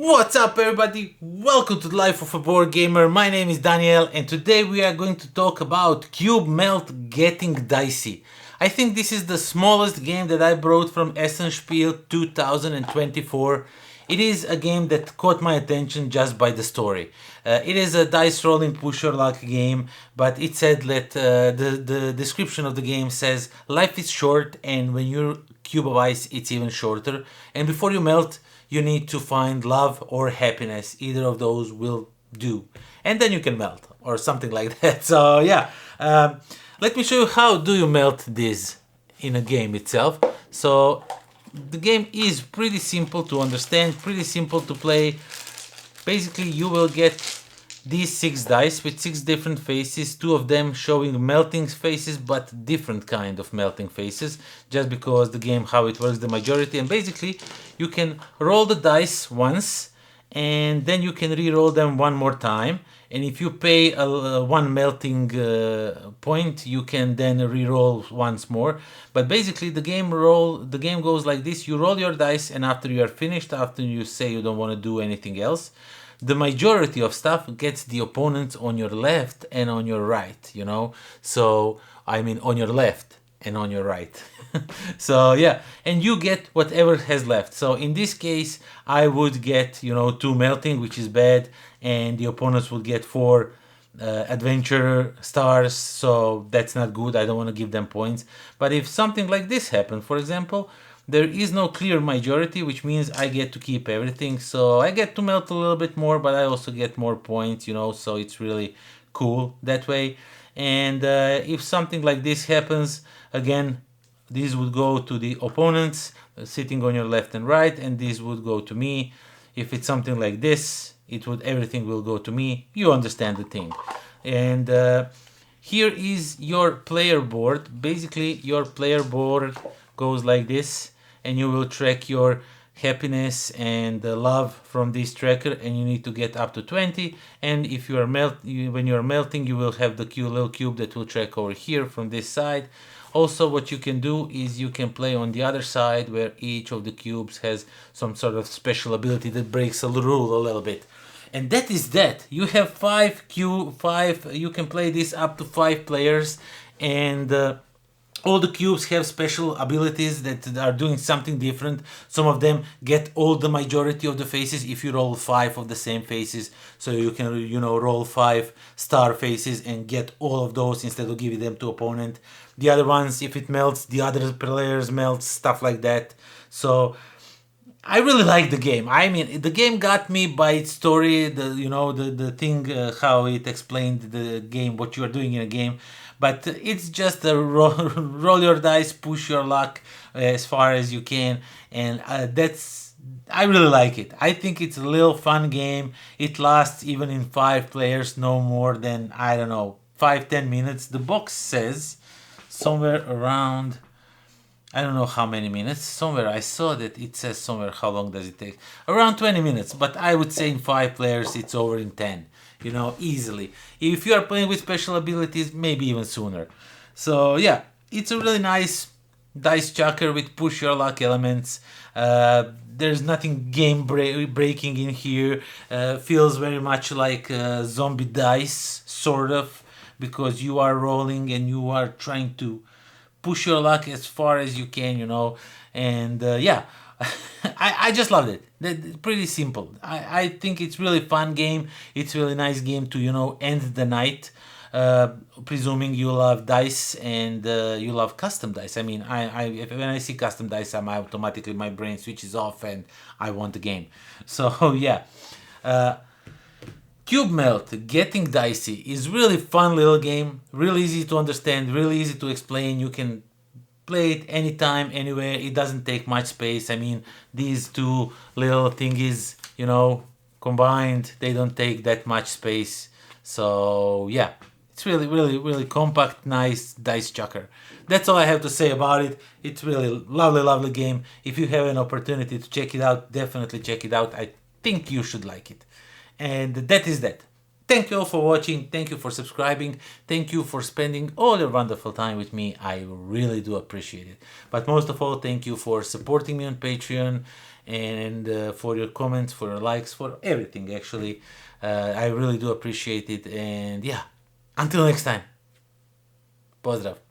What's up everybody? Welcome to the Life of a Board Gamer. My name is Daniel and today we are going to talk about CUBEMELT Getting Dicey. I think this is the smallest game that I brought from Essenspiel 2024. It is a game that caught my attention just by the story. It is a dice rolling push your luck game, but it said that the description of the game says life is short and when you cube of ice it's even shorter, and before you melt you need to find love or happiness. Either of those will do. And then you can melt or something like that. So yeah, let me show you how do you melt this in a game itself. So the game is pretty simple to understand, pretty simple to play. Basically you will get these 6 dice with 6 different faces, 2 of them showing melting faces but different kind of melting faces, just because the game how it works the majority. And basically you can roll the dice once and then you can re-roll them one more time, and if you pay one melting point you can then re-roll once more. But basically the game goes like this: you roll your dice and after you are finished, after you say you don't want to do anything else, the majority of stuff gets the opponents on your left and on your right, you know. So I mean on your left and on your right. So yeah, and you get whatever has left. So in this case I would get, you know, 2 melting, which is bad, and the opponents would get 4 adventure stars, so that's not good. I don't want to give them points. But if something like this happened, for example, there is no clear majority, which means I get to keep everything. So I get to melt a little bit more, but I also get more points, you know, so it's really cool that way. And if something like this happens, again, this would go to the opponents sitting on your left and right, and this would go to me. If it's something like this, everything will go to me. You understand the thing. And here is your player board. Basically, your player board goes like this, and you will track your happiness and love from this tracker, and you need to get up to 20. And if you are when you are melting, you will have the little cube that will track over here from this side. Also, what you can do is you can play on the other side where each of the cubes has some sort of special ability that breaks the rule a little bit. And that is that. You have 5. You can play this up to 5 players, and all the cubes have special abilities that are doing something different. Some of them get all the majority of the faces if you roll 5 of the same faces. So you can, you know, roll 5 star faces and get all of those instead of giving them to opponent. The other ones, if it melts, the other players melt, stuff like that. So I really like the game. I mean, the game got me by its story, the thing, how it explained the game, what you are doing in a game. But it's just a roll your dice, push your luck as far as you can, and I really like it. I think it's a little fun game. It lasts even in 5 players, no more than, I don't know, 5-10 minutes. The box says somewhere around, I don't know how many minutes. Somewhere I saw that it says somewhere how long does it take. Around 20 minutes, but I would say in 5 players it's over in 10. You know, easily. If you are playing with special abilities, maybe even sooner. So yeah, it's a really nice dice chucker with push your luck elements. There's nothing game breaking in here. Feels very much like zombie dice, sort of, because you are rolling and you are trying to push your luck as far as you can, you know. And yeah, I just loved it. Pretty simple. I think it's really fun game. It's really nice game to, you know, end the night. Presuming you love dice and you love custom dice. I mean, when I see custom dice, automatically my brain switches off and I want the game. So yeah. CUBEMELT Getting Dicey is really fun little game, really easy to understand, really easy to explain. You can play it anytime, anywhere. It doesn't take much space. I mean, these 2 little thingies, you know, combined, they don't take that much space. So yeah, it's really compact, nice dice chucker. That's all I have to say about it. It's really lovely game. If you have an opportunity to check it out, definitely check it out. I think you should like it. And that is that. Thank you all for watching. Thank you for subscribing. Thank you for spending all your wonderful time with me. I really do appreciate it. But most of all, thank you for supporting me on Patreon and for your comments, for your likes, for everything actually. I really do appreciate it. And yeah, until next time. Pozdrav.